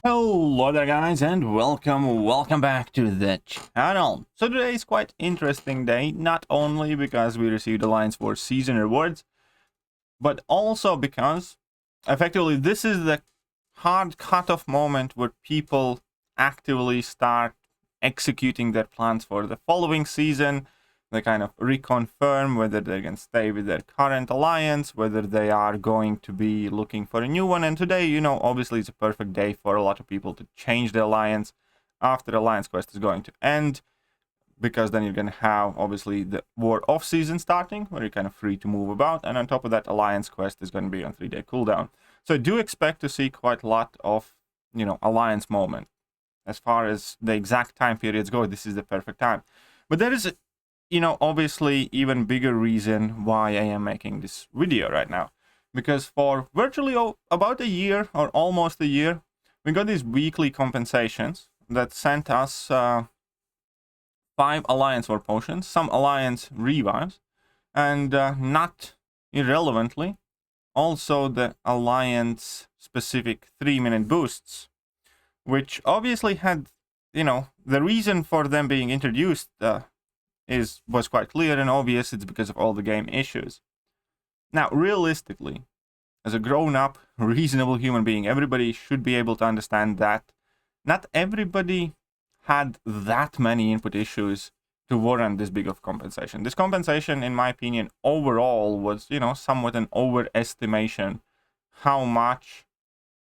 Hello there guys and welcome back to the channel. So today is quite interesting day, not only because we received Alliance for season rewards, but also because effectively this is the hard cutoff moment where people actively start executing their plans for the following season. They kind of reconfirm whether they can stay with their current alliance, whether they are going to be looking for a new one. And today, you know, obviously it's a perfect day for a lot of people to change the alliance after the alliance quest is going to end, because then you're going to have obviously the war off season starting, where you're kind of free to move about. And on top of that, alliance quest is going to be on 3-day cooldown. So I do expect to see quite a lot of, you know, alliance moment. As far as the exact time periods go, this is the perfect time. But there is you know, obviously even bigger reason why I am making this video right now, because for virtually about a year or almost a year, we got these weekly compensations that sent us 5 alliance war potions, some alliance revives, and not irrelevantly, also the alliance specific 3-minute boosts, which obviously had, you know, the reason for them being introduced was quite clear and obvious. It's because of all the game issues. Now, realistically, as a grown-up, reasonable human being, everybody should be able to understand that not everybody had that many input issues to warrant this big of compensation. This compensation, in my opinion, overall was, you know, somewhat an overestimation how much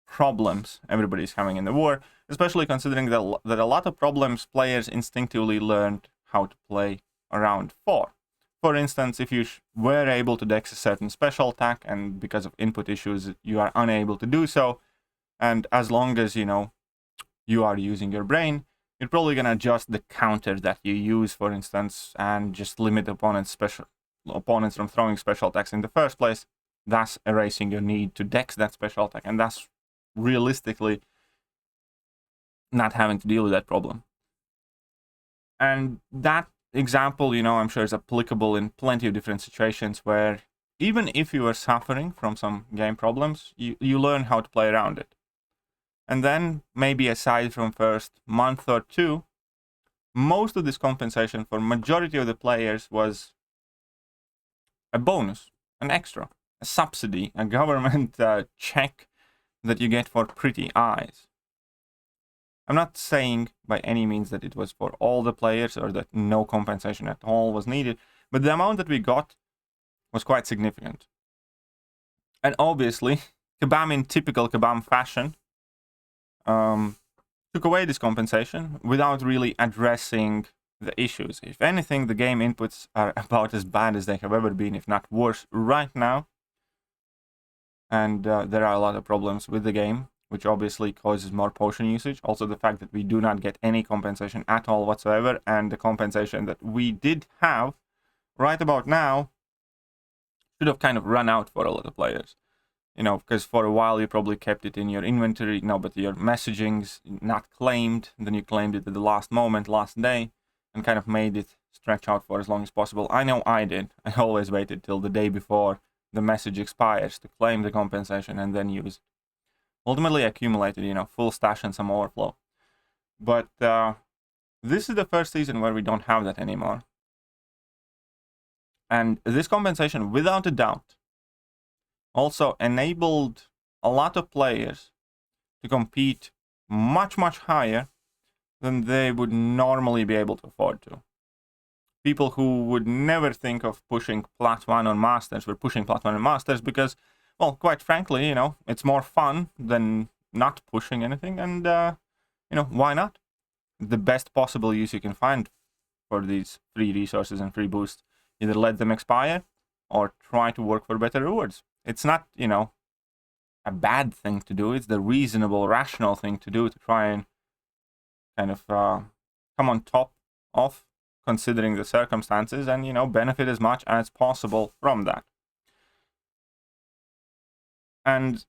problems everybody's having in the war, especially considering that a lot of problems players instinctively learned how to play around for. For instance, if you were able to dex a certain special attack and because of input issues you are unable to do so, and as long as, you know, you are using your brain, you're probably going to adjust the counter that you use, for instance, and just limit opponents from throwing special attacks in the first place, thus erasing your need to dex that special attack, and thus realistically not having to deal with that problem. And that example, you know, I'm sure is applicable in plenty of different situations where even if you are suffering from some game problems, you learn how to play around it. And then, maybe aside from first month or two, most of this compensation for majority of the players was a bonus, an extra, a subsidy, a government check that you get for pretty eyes. I'm not saying by any means that it was for all the players or that no compensation at all was needed, but the amount that we got was quite significant. And obviously, Kabam, in typical Kabam fashion, took away this compensation without really addressing the issues. If anything, the game inputs are about as bad as they have ever been, if not worse, right now. And there are a lot of problems with the game, which obviously causes more potion usage. Also the fact that we do not get any compensation at all whatsoever, and the compensation that we did have right about now should have kind of run out for a lot of players. You know, because for a while you probably kept it in your inventory, no, but your messaging's not claimed, then you claimed it at the last moment, last day, and kind of made it stretch out for as long as possible. I know I did. I always waited till the day before the message expires to claim the compensation and then use it. Ultimately accumulated, you know, full stash and some overflow. But this is the first season where we don't have that anymore. And this compensation, without a doubt, also enabled a lot of players to compete much, much higher than they would normally be able to afford to. People who would never think of pushing Plat 1 on Masters were pushing Plat 1 on Masters because, well, quite frankly, you know, it's more fun than not pushing anything, and, you know, why not? The best possible use you can find for these free resources and free boosts. Either let them expire, or try to work for better rewards. It's not, you know, a bad thing to do. It's the reasonable, rational thing to do to try and kind of come on top of considering the circumstances and, you know, benefit as much as possible from that. And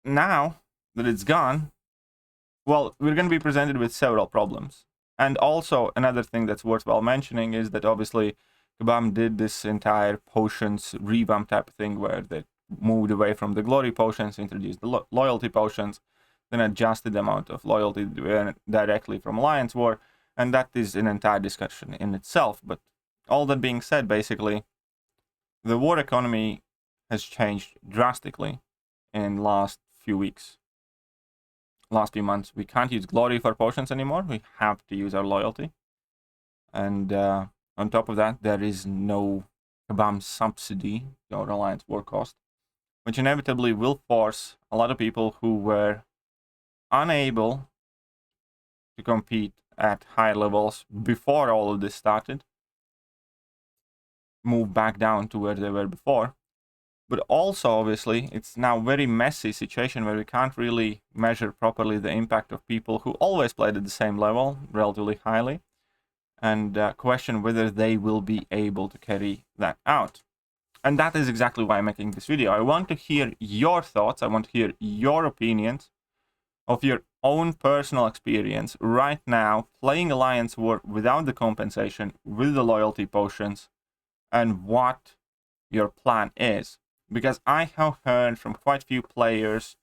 now that it's gone, well, we're going to be presented with several problems. And also, another thing that's worthwhile mentioning is that obviously Kabam did this entire potions revamp type of thing where they moved away from the glory potions, introduced the loyalty potions, than adjusted amount of loyalty directly from Alliance War, and that is an entire discussion in itself. But all that being said, basically, the war economy has changed drastically in last few weeks, last few months. We can't use glory for potions anymore. We have to use our loyalty. And on top of that, there is no kabam subsidy or Alliance War cost, which inevitably will force a lot of people who were unable to compete at high levels before all of this started move back down to where they were before. But also, obviously, it's now a very messy situation where we can't really measure properly the impact of people who always played at the same level relatively highly, and question whether they will be able to carry that out. And that is exactly why I'm making this video. I want to hear your thoughts. I want to hear your opinions of your own personal experience right now playing Alliance War without the compensation, with the loyalty potions, and what your plan is. Because I have heard from quite a few players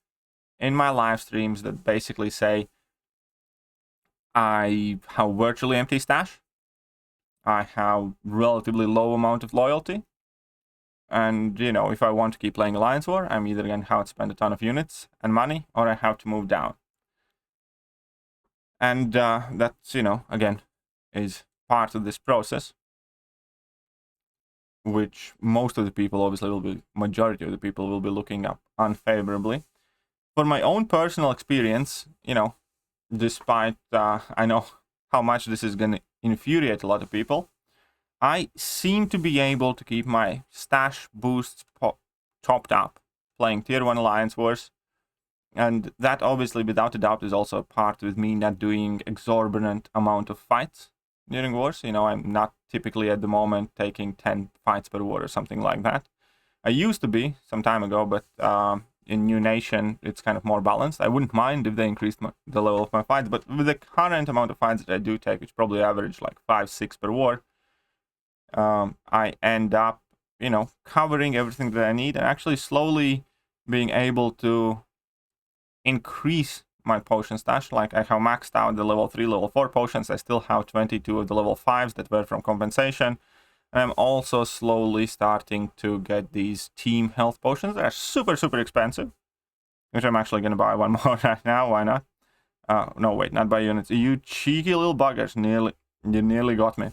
in my live streams that basically say, I have virtually empty stash, I have relatively low amount of loyalty, and you know, if I want to keep playing Alliance War, I'm either going to have to spend a ton of units and money, or I have to move down. And that's, you know, again, is part of this process, which most of the people, obviously, will be, majority of the people will be looking up unfavorably. For my own personal experience, you know, despite I know how much this is going to infuriate a lot of people, I seem to be able to keep my stash boosts topped up playing tier 1 Alliance Wars. And that, obviously, without a doubt, is also a part with me not doing exorbitant amount of fights during wars. You know, I'm not typically at the moment taking 10 fights per war or something like that. I used to be some time ago, but in New Nation, it's kind of more balanced. I wouldn't mind if they increased the level of my fights, but with the current amount of fights that I do take, which probably average like 5-6 per war, I end up, you know, covering everything that I need and actually slowly being able to increase my potion stash. Like, I have maxed out the level 3, level 4 potions. I still have 22 of the level 5s that were from compensation. And I'm also slowly starting to get these team health potions that are super, super expensive, which I'm actually going to buy one more right now. Why not? No, wait, not buy units. You cheeky little buggers. You nearly got me.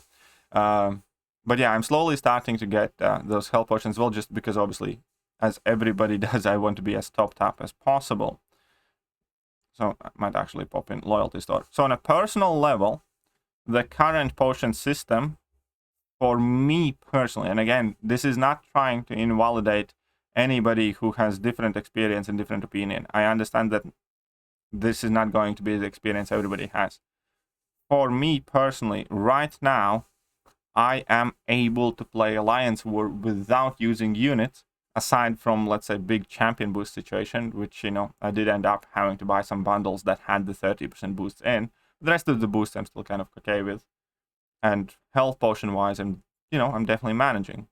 But yeah, I'm slowly starting to get those health potions as well, just because, obviously, as everybody does, I want to be as topped up as possible. So I might actually pop in loyalty store. So on a personal level, the current potion system, for me personally, and again, this is not trying to invalidate anybody who has different experience and different opinion. I understand that this is not going to be the experience everybody has. For me personally, right now, I am able to play Alliance War without using units, aside from, let's say, big champion boost situation, which, you know, I did end up having to buy some bundles that had the 30% boosts in. The rest of the boosts I'm still kind of okay with. And health potion wise, I'm definitely managing.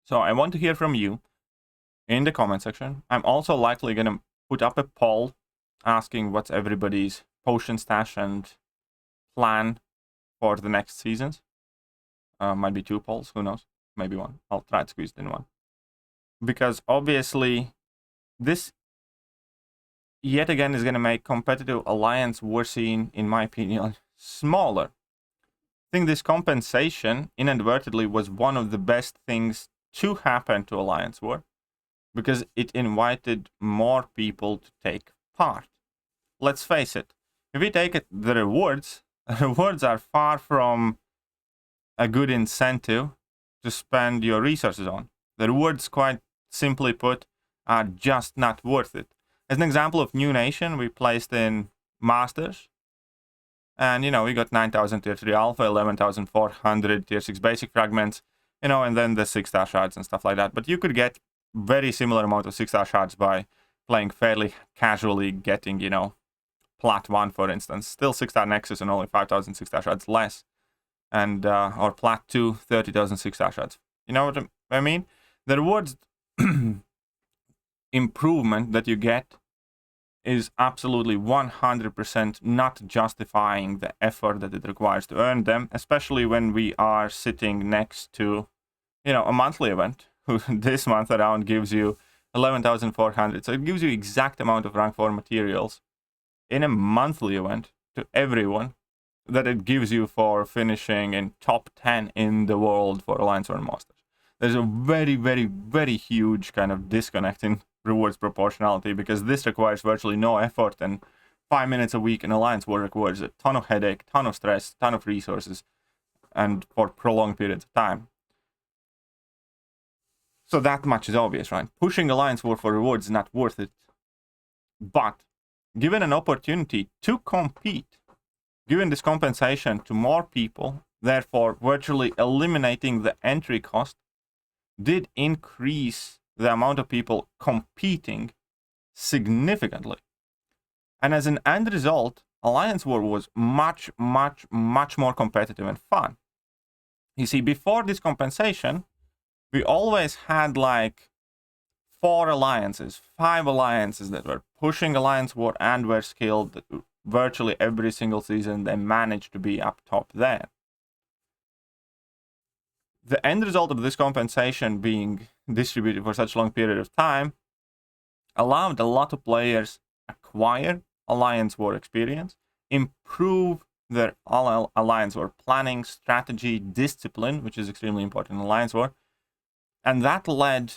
So I want to hear from you in the comment section. I'm also likely going to put up a poll asking what's everybody's potion stash and plan for the next seasons. Might be 2 polls, who knows? Maybe 1. I'll try to squeeze it in 1. Because obviously, this yet again is going to make competitive Alliance War scene, in my opinion, smaller. I think this compensation, inadvertently, was one of the best things to happen to Alliance War, because it invited more people to take part. Let's face it, if we take it, the rewards are far from a good incentive to spend your resources on. The rewards, quite simply put, are just not worth it. As an example of New Nation, we placed in Masters, and, you know, we got 9,000 tier 3 alpha, 11,400 tier 6 basic fragments, you know, and then the 6-star shards and stuff like that. But you could get very similar amount of 6-star shards by playing fairly casually, getting, you know, Plat 1, for instance. Still 6-star Nexus and only 5,000 6-star shards less. And, or Plat 2, 30,000 6-star shards. You know what I mean? The rewards improvement that you get is absolutely 100% not justifying the effort that it requires to earn them, especially when we are sitting next to, a monthly event. This month around gives you 11,400. So it gives you exact amount of rank 4 materials in a monthly event to everyone that it gives you for finishing in top 10 in the world for Alliance War Masters. There's a very, very, very huge kind of disconnect in rewards proportionality, because this requires virtually no effort, and 5 minutes a week in Alliance War requires a ton of headache, ton of stress, ton of resources, and for prolonged periods of time. So that much is obvious, right? Pushing Alliance War for rewards is not worth it. But given an opportunity to compete, given this compensation to more people, therefore virtually eliminating the entry cost, did increase the amount of people competing significantly. And as an end result, Alliance War was much, much, much more competitive and fun. You see, before this compensation, we always had like 4 alliances, 5 alliances that were pushing Alliance War and were skilled. Virtually every single season, they managed to be up top there. The end result of this compensation being distributed for such a long period of time allowed a lot of players acquire Alliance War experience, improve their Alliance War planning, strategy, discipline, which is extremely important in Alliance War. And that led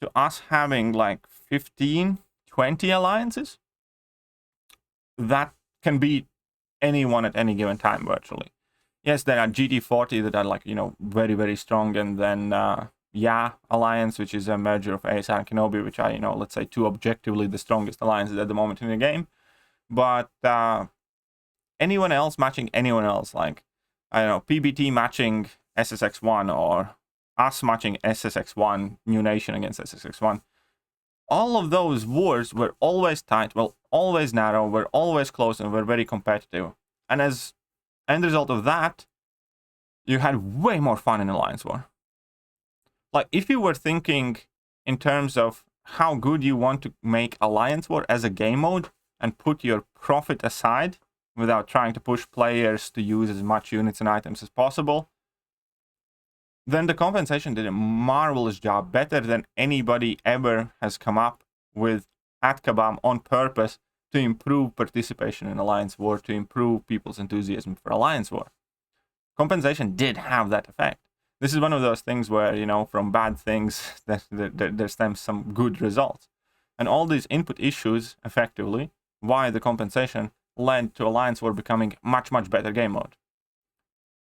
to us having like 15, 20 alliances that can beat anyone at any given time virtually. Yes, there are GT40 that are like, very, very strong. And then, Alliance, which is a merger of ASR and Kenobi, which are, let's say 2 objectively the strongest alliances at the moment in the game. But anyone else matching anyone else, like, PBT matching SSX1 or us matching SSX1, New Nation against SSX1. All of those wars were always tight, were always narrow, were always close, and were very competitive. And as end result of that, you had way more fun in Alliance War. Like, if you were thinking in terms of how good you want to make Alliance War as a game mode and put your profit aside without trying to push players to use as much units and items as possible, then the compensation did a marvelous job, better than anybody ever has come up with at Kabam on purpose to improve participation in Alliance War, to improve people's enthusiasm for Alliance War. Compensation did have that effect. This is one of those things where, from bad things, there stems some good results. And all these input issues, effectively, why the compensation led to Alliance War becoming much, much better game mode.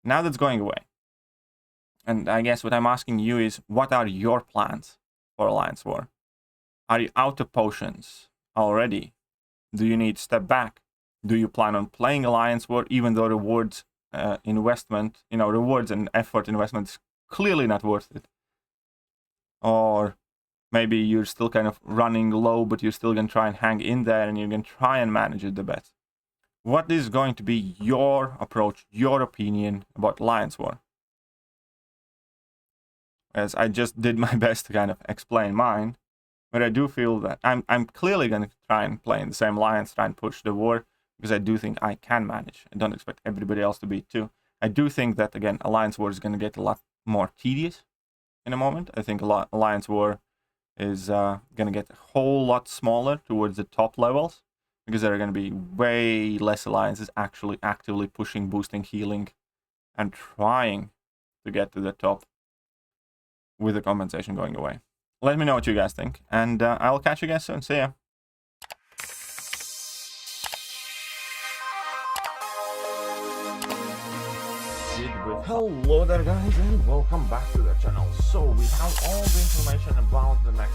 Now that's going away. And I guess what I'm asking you is, what are your plans for Alliance War? Are you out of potions already? Do you need to step back? Do you plan on playing Alliance War, even though rewards investment, rewards and effort investment is clearly not worth it? Or maybe you're still kind of running low, but you're still going to try and hang in there, and you're going to try and manage it the best. What is going to be your approach, your opinion about Alliance War? As I just did my best to kind of explain mine, but I do feel that I'm clearly going to try and play in the same alliance, try and push the war, because I do think I can manage. I don't expect everybody else to be too. I do think that, again, Alliance War is going to get a lot more tedious in a moment. I think Alliance War is going to get a whole lot smaller towards the top levels, because there are going to be way less alliances actually actively pushing, boosting, healing, and trying to get to the top with the compensation going away. Let me know what you guys think, and I'll catch you guys soon. See ya. Hello there, guys, and welcome back to the channel. So we have all the information about the next